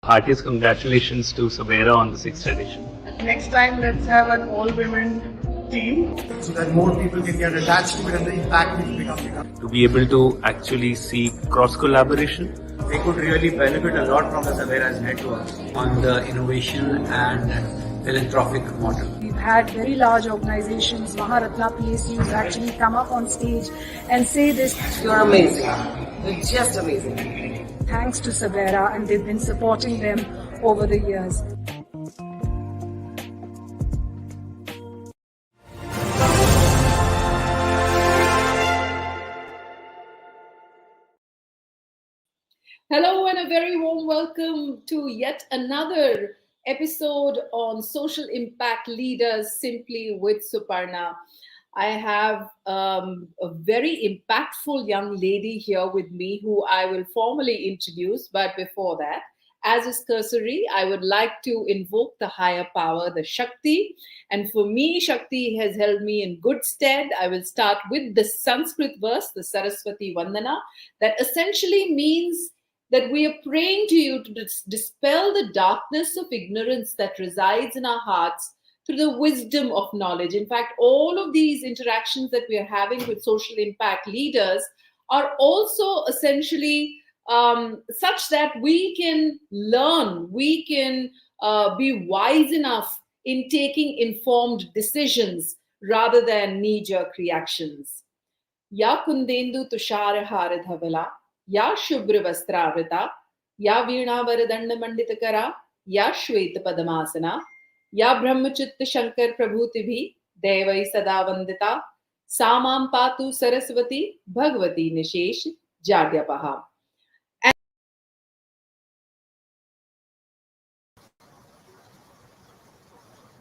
Heartiest congratulations to Sabera on the 6th edition. Next time, let's have an all-women team so that more people can get attached to it and the impact will become bigger. To be able to actually see cross collaboration. They could really benefit a lot from the Sabera's network on the innovation and philanthropic model. We've had very large organizations, Maharatna PSUs, actually come up on stage and say this. You're amazing. You're just amazing. Thanks to Sabera, and they've been supporting them over the years. Hello and a very warm welcome to yet another episode on Social Impact Leaders Simply with Suparnaa. I have a very impactful young lady here with me who I will formally introduce. But before that, as is cursory, I would like to invoke the higher power, the Shakti. And for me, Shakti has held me in good stead. I will start with the Sanskrit verse, the Saraswati Vandana, that essentially means that we are praying to you to dispel the darkness of ignorance that resides in our hearts through the wisdom of knowledge. In fact, all of these interactions that we are having with social impact leaders are also essentially such that we can learn, we can be wise enough in taking informed decisions rather than knee-jerk reactions. Ya kundendu tushara haradhavala, या शुभ्र वस्त्रावृता या वीणा वरदंड मंडितकरा या श्वेत पद्मासना या ब्रह्मचित्त शंकर प्रभूतिभि देवै सदा वंदिता सा मां पातु Saraswati Bhagwati निशेष जाड्यपहा.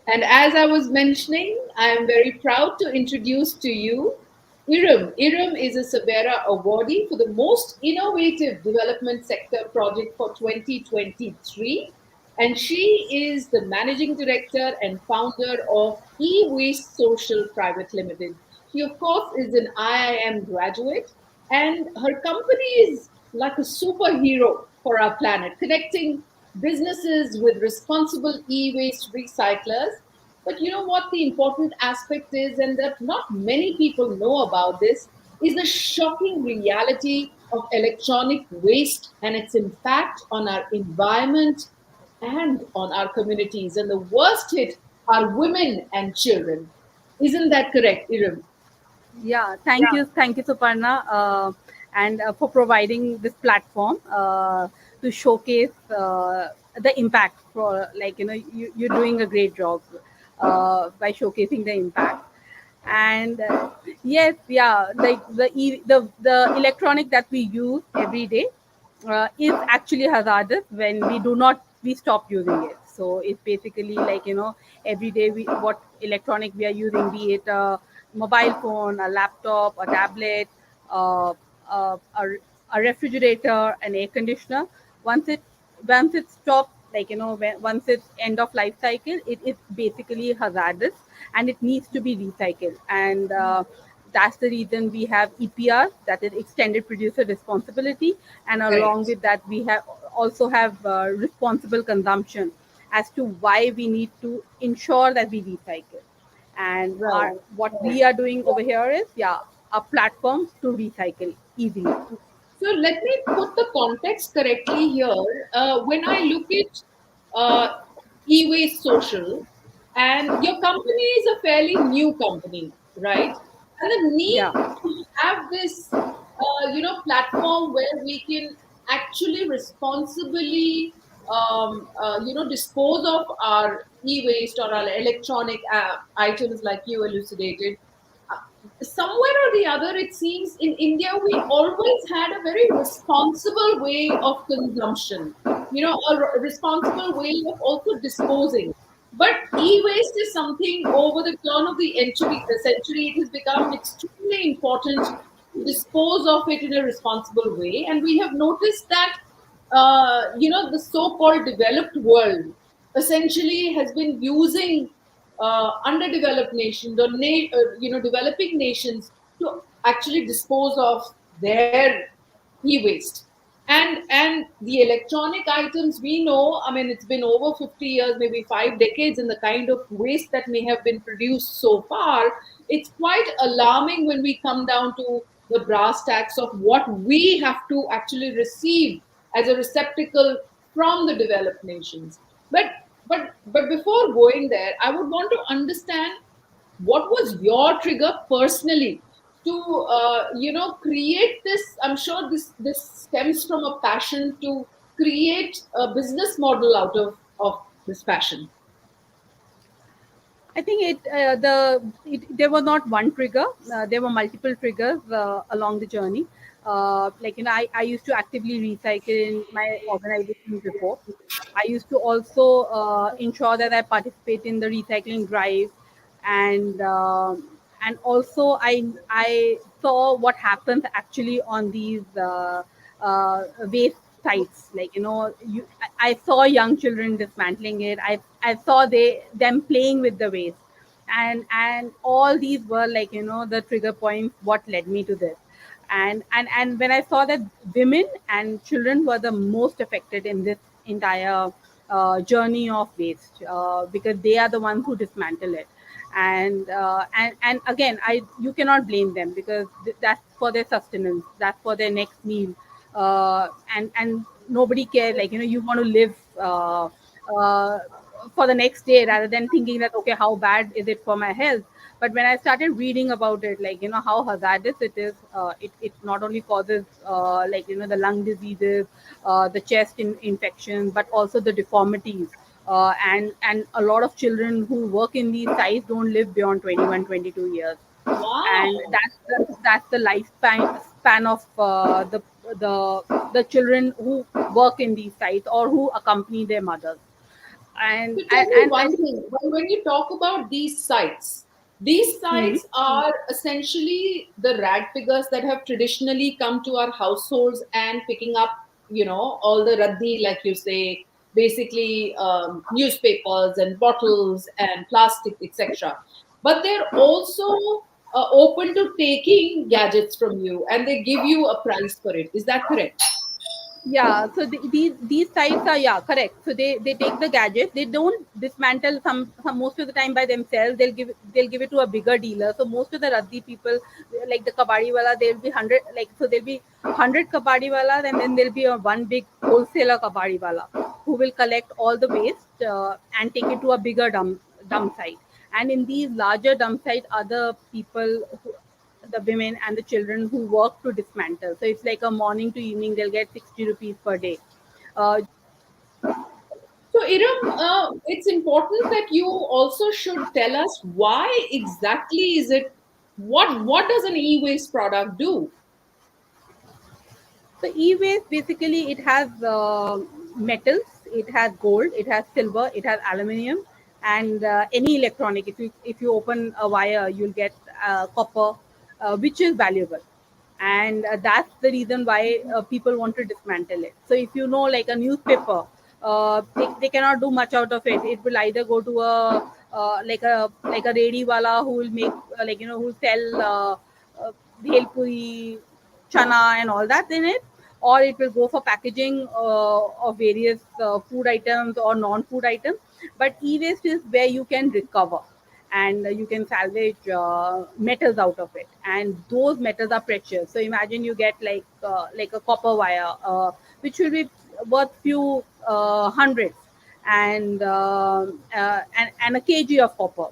And as I was mentioning, I am very proud to introduce to you Iram. Iram is a Sabera awardee for the most innovative development sector project for 2023. And she is the managing director and founder of EWASTE Social Private Limited. She, of course, is an IIM graduate, and her company is like a superhero for our planet, connecting businesses with responsible e-waste recyclers. But you know what the important aspect is, and that not many people know about this, is the shocking reality of electronic waste and its impact on our environment and on our communities. And the worst hit are women and children. Isn't that correct, Iram? Yeah, thank you, Suparna, and for providing this platform to showcase the impact. For you're doing a great job by showcasing the impact. And yes, yeah, like the electronic that we use every day is actually hazardous when we stop using it. So it's basically every day what electronic we are using, be it a mobile phone, a laptop, a tablet, a refrigerator, an air conditioner. Once it stops, once it's end of life cycle, it is basically hazardous and it needs to be recycled. And that's the reason we have EPR, that is extended producer responsibility, and along with that we also have responsible consumption, as to why we need to ensure that we recycle. And what we are doing over here is a platform to recycle easily. So let me put the context correctly here. When I look at e-waste social, and your company is a fairly new company, right? And the need to have this, platform where we can actually responsibly, dispose of our e-waste or our electronic items, like you elucidated. Somewhere or the other, it seems in India, we always had a very responsible way of consumption, a responsible way of also disposing. But e-waste is something over the turn of the century, it has become extremely important to dispose of it in a responsible way. And we have noticed that, the so-called developed world essentially has been using underdeveloped nations or developing nations to actually dispose of their e-waste. And the electronic items, we know, I mean, it's been over 50 years, maybe 5 decades, and the kind of waste that may have been produced so far, it's quite alarming when we come down to the brass tacks of what we have to actually receive as a receptacle from the developed nations. But before going there, I would want to understand, what was your trigger personally to create this? I'm sure this stems from a passion to create a business model out of this passion. I think there was not one trigger. There were multiple triggers along the journey. I used to actively recycle in my organization before. I used to also ensure that I participate in the recycling drive, and also I saw what happens actually on these waste sites. I saw young children dismantling it. I saw them playing with the waste, and all these were the trigger points what led me to this. And when I saw that women and children were the most affected in this entire journey of waste, because they are the ones who dismantle it. And again, I you cannot blame them, because that's for their sustenance, that's for their next meal. And nobody cares, you want to live uh, for the next day, rather than thinking that, okay, how bad is it for my health. But when I started reading about it, how hazardous it is, it not only causes the lung diseases, the chest infections, but also the deformities. And a lot of children who work in these sites don't live beyond 21, 22 years. And Wow. that's the lifespan of the children who work in these sites or who accompany their mothers. So and tell and, me and I one think. thing. When you talk about these Hmm. sites are essentially the rag pickers that have traditionally come to our households and picking up, all the raddi, like you say, basically newspapers and bottles and plastic, etc. But they're also open to taking gadgets from you, and they give you a price for it. Is that correct? Yeah, so these sites are, yeah, correct. So they take the gadget, they don't dismantle some most of the time by themselves. They'll give it to a bigger dealer. So most of the raddi people, like the kabadi wala, there'll be 100, so there'll be 100 kabadi wala, and then there'll be a one big wholesaler kabadi wala who will collect all the waste and take it to a bigger dump site. And in these larger dump sites, other people, the women and the children who work to dismantle. So it's like a morning to evening, they'll get 60 rupees per day. Uh, So, Iram, it's important that you also should tell us why exactly is it, what does an e-waste product do? So e-waste, basically it has metals, it has gold, it has silver, it has aluminium, and any electronic. If you open a wire, you'll get copper, which is valuable, and that's the reason why people want to dismantle it. So if you know, like a newspaper, they cannot do much out of it. It will either go to a like a ready wala who will make who will sell bhel puri, chana and all that in it, or it will go for packaging of various food items or non-food items. But e-waste is where you can recover, and you can salvage metals out of it, and those metals are precious. So imagine you get like a copper wire, which will be worth few hundreds, and a kg of copper,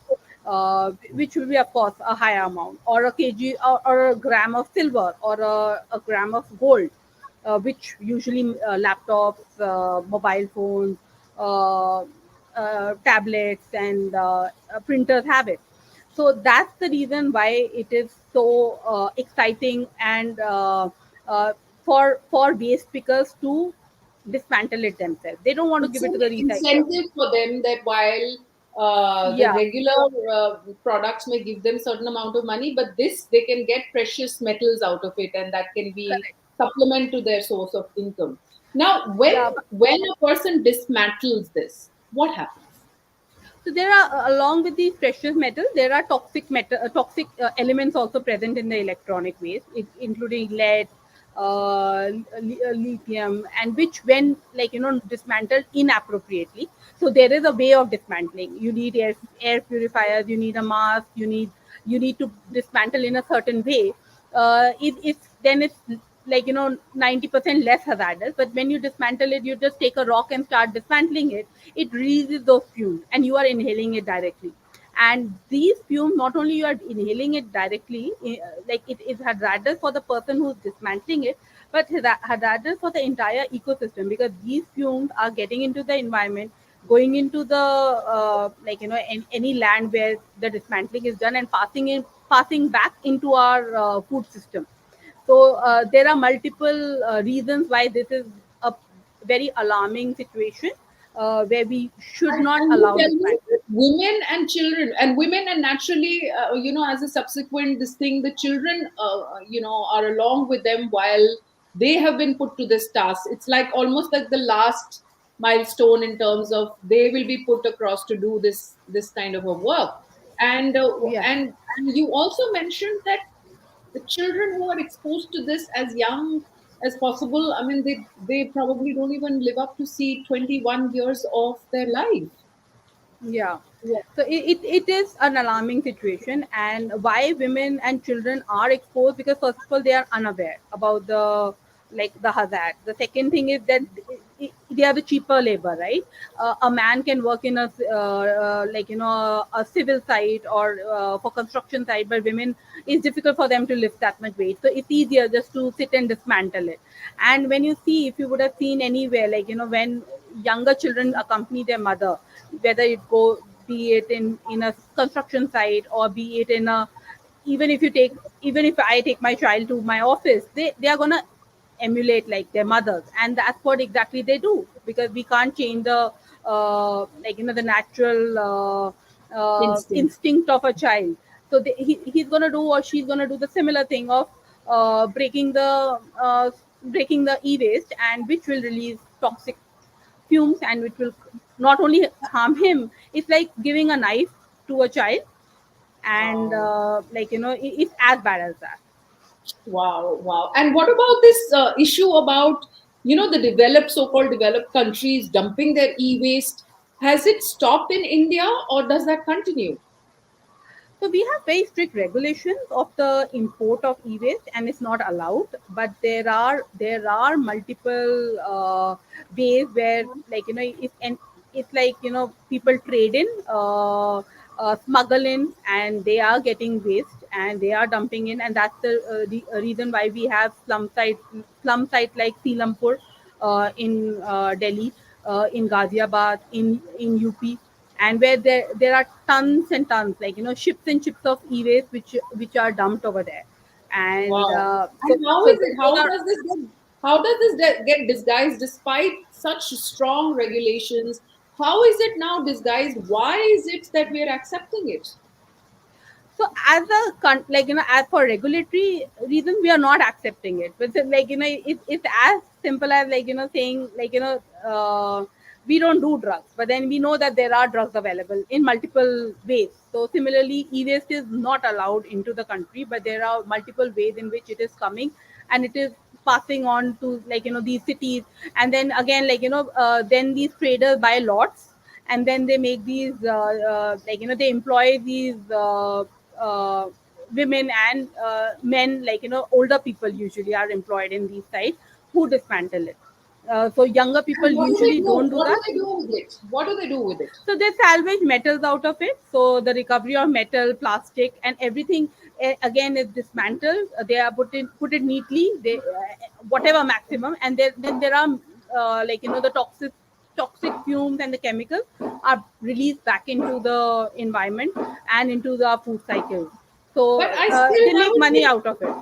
which will be, of course, a higher amount, or a kg, or a gram of silver, or a gram of gold, which usually laptops, mobile phones, uh, tablets, and printers have it. So that's the reason why it is so exciting, and for waste pickers to dismantle it themselves. They don't want to It's give it an to the recycler. incentive for them that while the Yeah, regular products may give them certain amount of money, but this they can get precious metals out of it, and that can be correct. supplement to their source of income. Now, when Yeah, when a person dismantles this, what happens? so there are, along with these precious metals, there are toxic elements also present in the electronic waste, including lead, lithium, and which when dismantled inappropriately. So there is a way of dismantling. You need air purifiers, you need a mask, you need to dismantle in a certain way. It's 90% less hazardous. But when you dismantle it, you just take a rock and start dismantling it. It releases those fumes, and you are inhaling it directly. And these fumes, not only you are inhaling it directly, like it is hazardous for the person who's dismantling it, but hazardous for the entire ecosystem, because these fumes are getting into the environment, going into the any land where the dismantling is done, and passing back into our food system. So there are multiple reasons why this is a very alarming situation, where we should not And you allow tell me dismantling. that women and children, and women, and naturally, as a subsequent this thing, the children, are along with them while they have been put to this task. It's like almost like the last milestone in terms of they will be put across to do this kind of a work. And Yeah. and you also mentioned that the children who are exposed to this as young as possible, I mean, they probably don't even live up to see 21 years of their life. Yeah. Yeah. So it is an alarming situation. And why women and children are exposed? Because first of all, they are unaware about the hazard. The second thing is that they are the cheaper labor, right? A man can work in a civil site, or for construction site, but women, it's difficult for them to lift that much weight. So it's easier just to sit and dismantle it. And when you see, if you would have seen anywhere, when younger children accompany their mother, whether it go be it in a construction site, or be it in a, even if I take my child to my office, they are gonna emulate like their mothers, and that's what exactly they do, because we can't change the the natural Instinct. instinct of a child. So he's gonna do, or she's gonna do the similar thing of breaking the e-waste, and which will release toxic fumes, and which will not only harm him. It's like giving a knife to a child, and Wow. it's as bad as that. Wow. Wow. And what about this issue about, the developed, so-called developed countries dumping their e-waste? Has it stopped in India or does that continue? So we have very strict regulations of the import of e-waste, and it's not allowed. But there are multiple ways where, it's like, people trade in, smuggle in, and they are getting waste, and they are dumping in, and that's the reason why we have slum sites like Selampur in Delhi, in Ghaziabad, in UP, and where there are tons and tons, ships and ships of e-waste which are dumped over there. And Wow. so And how so is it? those are, How does this get disguised despite such strong regulations? How is it now disguised? Why is it that we are accepting it? so as a as for regulatory reasons, we are not accepting it. But it's as simple as saying we don't do drugs, but then we know that there are drugs available in multiple ways. So similarly, e-waste is not allowed into the country, but there are multiple ways in which it is coming, and it is passing on to these cities. And then again, then these traders buy lots, and then they make these they employ these uh, women and men, older people usually are employed in these sites, who dismantle it. So younger people And what do they usually do? don't do What do that. they do with it? What do they do with it? So they salvage metals out of it. So the recovery of metal, plastic, and everything, again, is dismantled. They are put it neatly. They whatever maximum, and then there are the toxic fumes and the chemicals are released back into the environment and into the food cycle. But So I still they make haven't money been out of it.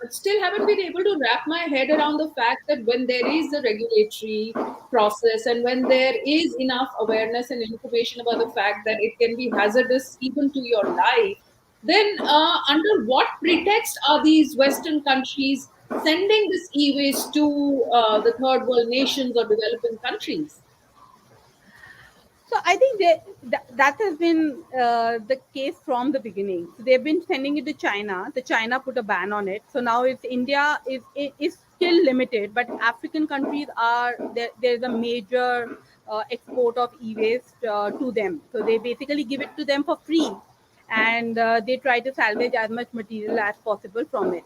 still haven't been able to wrap my head around the fact that when there is a regulatory process and when there is enough awareness and information about the fact that it can be hazardous even to your life, then under what pretext are these Western countries sending this e-waste to the third world nations or developing countries? So I think that has been the case from the beginning. So they've been sending it to China. The China put a ban on it. So now it's India is still limited, but African countries are there. There's a major export of e-waste to them. So they basically give it to them for free, and they try to salvage as much material as possible from it.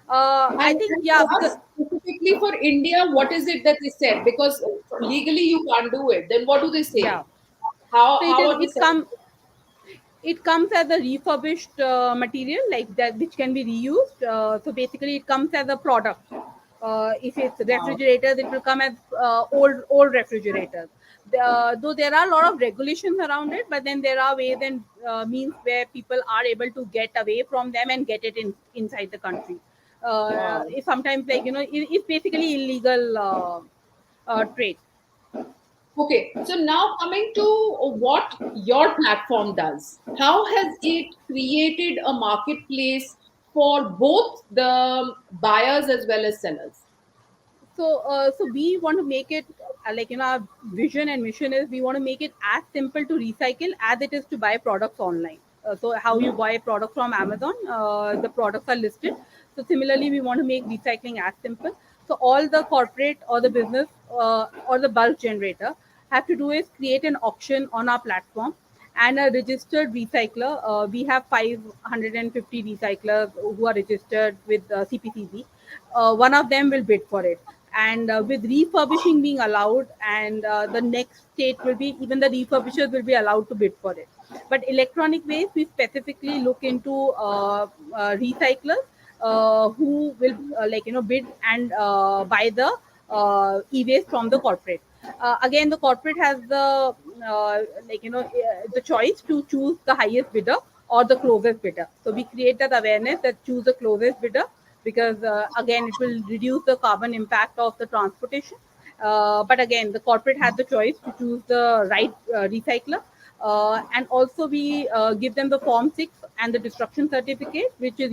I think And yeah, for because us, specifically for India, what is it that they said? Because legally you can't do it. Then what do they say? yeah. So How are they saying? it comes as a refurbished material like that which can be reused. So basically it comes as a product. If it's refrigerators, it will come as old refrigerators. Though there are a lot of regulations around it, but then there are ways and means where people are able to get away from them and get it inside the country. Wow. It's sometimes it's basically illegal trade. Okay, so now coming to what your platform does, how has it created a marketplace for both the buyers as well as sellers? So we want to make it our vision and mission is we want to make it as simple to recycle as it is to buy products online. So how you buy a product from Amazon, the products are listed. So similarly, we want to make recycling as simple. So all the corporate or the business or the bulk generator have to do is create an auction on our platform and a registered recycler. We have 550 recyclers who are registered with CPCB. One of them will bid for it. And with refurbishing being allowed, and the next state will be even the refurbishers will be allowed to bid for it. But electronic waste, we specifically look into recyclers who will bid and buy the e-waste from the corporate. Again, the corporate has the choice to choose the highest bidder or the closest bidder. So we create that awareness that choose the closest bidder because again it will reduce the carbon impact of the transportation. But again, the corporate has the choice to choose the right recycler. And also we give them the form 6 and the destruction certificate, which is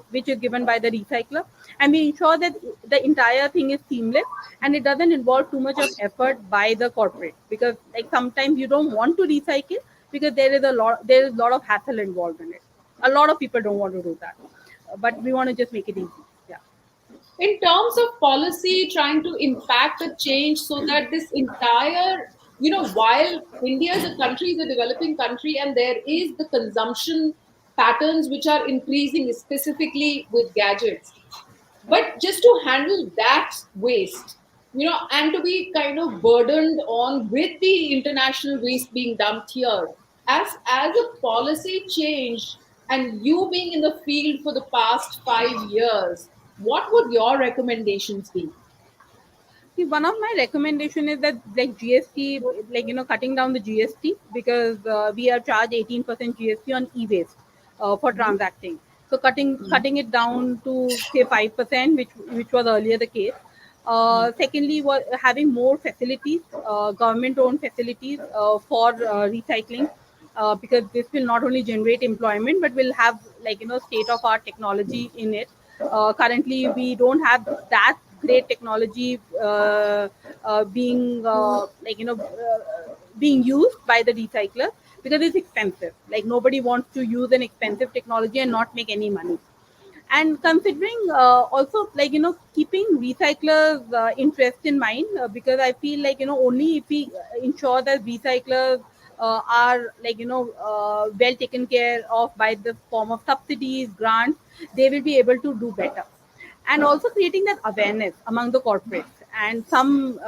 which is given by the recycler, and we ensure that the entire thing is seamless and it doesn't involve too much of effort by the corporate, because like sometimes you don't want to recycle because there is a lot of hassle involved in it. A lot of people don't want to do that, but we want to just make it easy. Yeah. In terms of policy, trying to impact a change so that this entire, while India is a country, is a developing country, and there is the consumption patterns which are increasing, specifically with gadgets. But just to handle that waste, and to be kind of burdened on with the international waste being dumped here, as a policy change, and you being in the field for the past 5 years, what would your recommendations be? See, one of my recommendation is that like GST, cutting down the GST, because we are charged 18% GST on e-waste for transacting. So cutting it down to say 5%, which was earlier the case. Secondly, was having more facilities, government-owned facilities for recycling, because this will not only generate employment but will have state-of-art technology in it. Currently, we don't have that great technology being used by the recycler because it's expensive. Like nobody wants to use an expensive technology and not make any money. And considering also keeping recyclers interest in mind, because I feel only if we ensure that recyclers are well taken care of by the form of subsidies, grants, they will be able to do better. And also creating that awareness among the corporates and some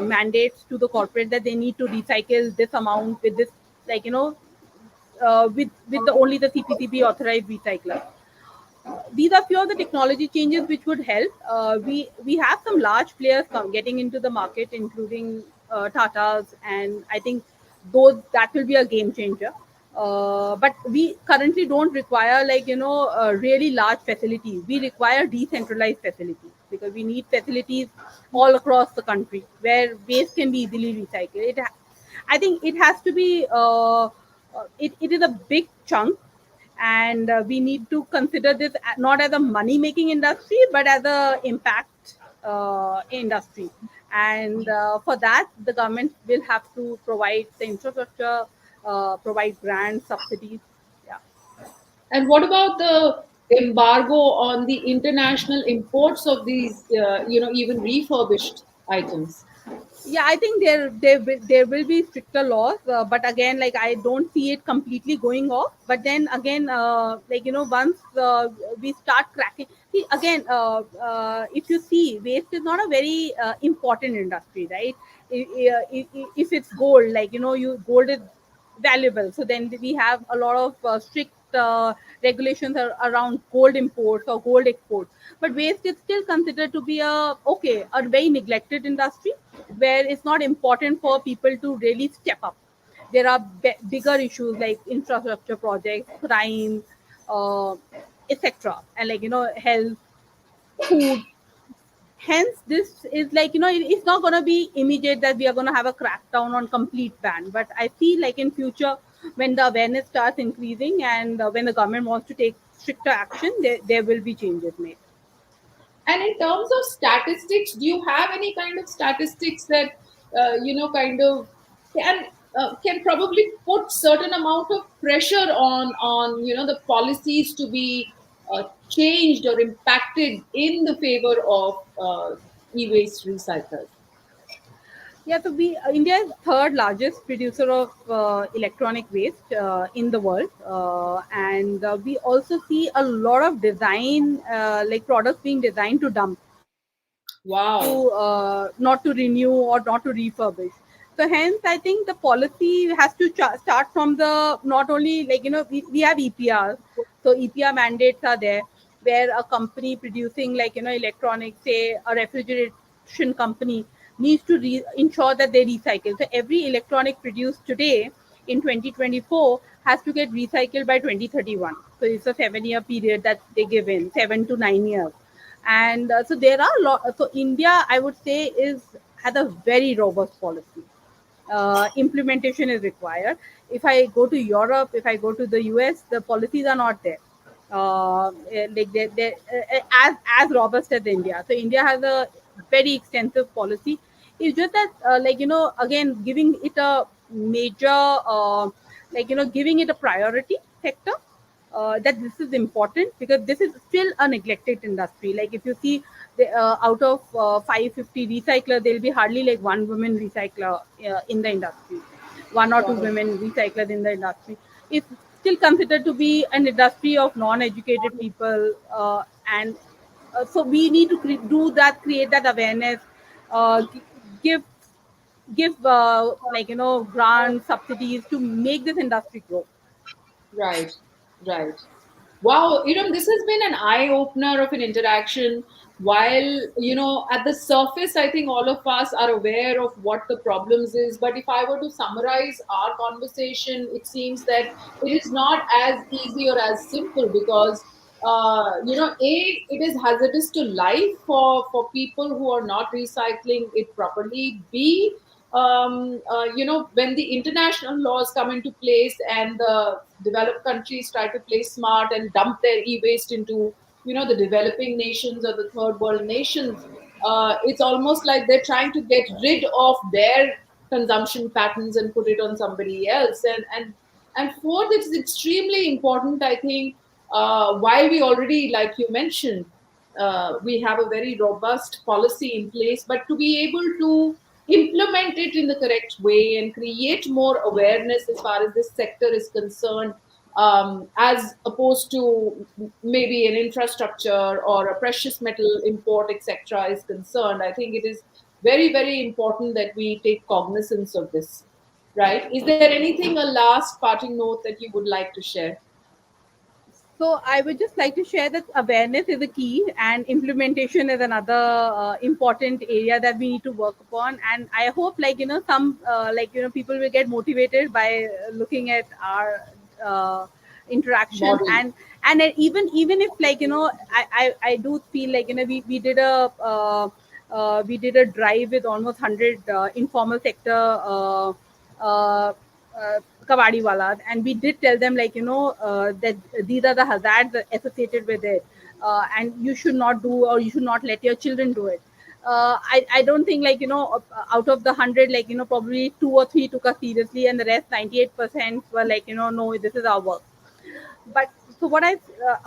mandates to the corporate that they need to recycle this amount with this with the only the CPCB authorized recycler. These are few of the technology changes which would help. We have some large players getting into the market, including Tata's, and I think those that will be a game changer. But we currently don't require really large facilities. We require decentralized facilities because we need facilities all across the country where waste can be easily recycled. I think it has to be. It is a big chunk, and we need to consider this not as a money making industry but as a impact industry. and for that the government will have to provide the infrastructure, provide grants, subsidies. Yeah. And what about the embargo on the international imports of these, even refurbished items? Yeah, I think there will be stricter laws, but again, like I don't see it completely going off. But then again, once we start cracking, see again, if you see, waste is not a very important industry, right? If it's gold, gold is valuable, so then we have a lot of strict regulations around gold imports or gold exports. But waste is still considered to be a very neglected industry, where it's not important for people to really step up. There are bigger issues like infrastructure projects, crime, uh, etc., and health, food. Hence, this is it's not going to be immediate that we are going to have a crackdown on complete ban. But I feel like in future, when the awareness starts increasing and when the government wants to take stricter action, there will be changes made. And in terms of statistics, do you have any kind of statistics that kind of can can probably put certain amount of pressure on the policies to be changed or impacted in the favor of e-waste recyclers? Yeah, so India is third largest producer of electronic waste in the world, and we also see a lot of design, like products being designed to dump, Wow. to not to renew or not to refurbish. So hence, I think the policy has to start from the not only we have EPRs, so EPR mandates are there, where a company producing electronics, say a refrigeration company, needs to ensure that they recycle. So every electronic produced today in 2024 has to get recycled by 2031. So it's a 7-year period that they give in, 7 to 9 years. And so there are a lot. So India, I would say, is has a very robust policy. Implementation is required. If I go to Europe, if I go to the US, the policies are not there, they're as robust as India. So India has a very extensive policy. It's just that again, giving it a major giving it a priority sector, that this is important, because this is still a neglected industry. Like if you see, out of 550 recyclers, there will be hardly like one woman recycler in the industry, one or two women recyclers in the industry. It's still considered to be an industry of non-educated people, and so we need to create that awareness, give grants, subsidies to make this industry grow. Right, right. Wow, this has been an eye opener of an interaction. While, at the surface, I think all of us are aware of what the problems is. But if I were to summarize our conversation, it seems that it is not as easy or as simple because, it is hazardous to life for people who are not recycling it properly. B, when the international laws come into place and the developed countries try to play smart and dump their e-waste into the developing nations or the third world nations, it's almost like they're trying to get rid of their consumption patterns and put it on somebody else. And fourth, it's extremely important, I think, while we already, like you mentioned, we have a very robust policy in place, but to be able to implement it in the correct way and create more awareness as far as this sector is concerned, as opposed to maybe an infrastructure or a precious metal import, etc., is concerned. I think it is very, very important that we take cognizance of this. Right? Is there anything, a last parting note that you would like to share? So I would just like to share that awareness is a key, and implementation is another important area that we need to work upon. And I hope, some people will get motivated by looking at our interaction. Model. And even if I do feel we did a drive with almost 100 informal sector kabadi walas, and we did tell them that these are the hazards associated with it, and you should not do, or you should not let your children do it. I don't think like out of the 100, like probably 2 or 3 took us seriously, and the rest 98% were like no, this is our work. But so what I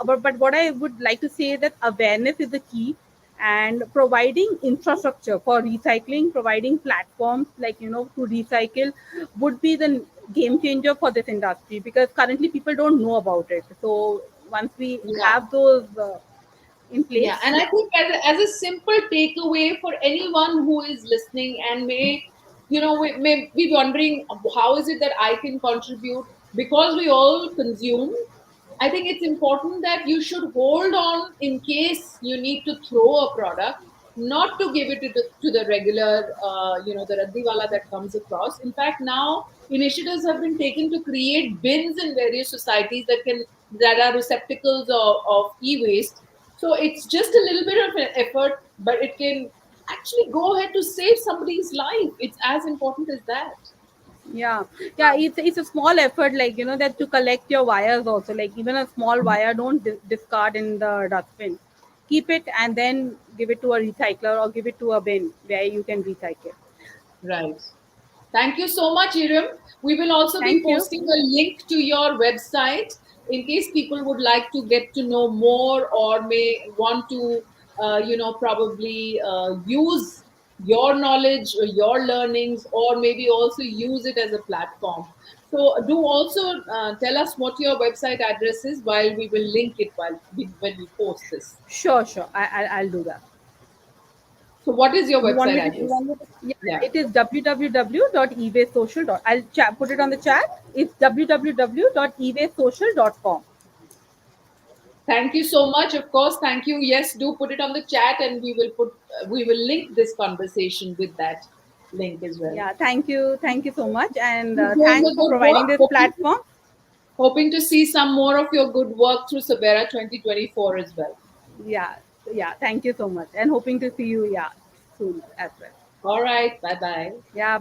but what I would like to say is that awareness is the key, and providing infrastructure for recycling, providing platforms like to recycle would be the game changer for this industry, because currently people don't know about it. So once we Yeah. have those in Yeah, place, and I think as a simple takeaway for anyone who is listening and may be wondering how is it that I can contribute, because we all consume. I think it's important that you should hold on in case you need to throw a product, not to give it to the regular, the raddiwala that comes across. In fact, now initiatives have been taken to create bins in various societies that are receptacles of e-waste. So it's just a little bit of an effort, but it can actually go ahead to save somebody's life. It's as important as that. yeah, it's a small effort, like that to collect your wires also, like even a small wire, don't discard in the dustbin, keep it and then give it to a recycler or give it to a bin where you can recycle. Right. Thank you so much, Iram. We will also be Thank you. posting a link to your website in case people would like to get to know more or may want to, probably use your knowledge or your learnings, or maybe also use it as a platform. So, do also tell us what your website address is, while we will link it when we post this. Sure, I'll do that. So, what is your You want website me to address? Yeah, Yeah. it is www.ewaysocial. I'll put it on the chat. It's www.ewaysocial.com. Thank you so much. Of course, thank you. Yes, do put it on the chat, and we will link this conversation with that link as well. Yeah, thank you so much, and Keep doing thanks the for good providing work. this platform. Hoping to see some more of your good work through Sabera 2024 as well. Yeah, yeah, thank you so much, and hoping to see you, yeah, soon as well. All right. Bye bye. Yeah.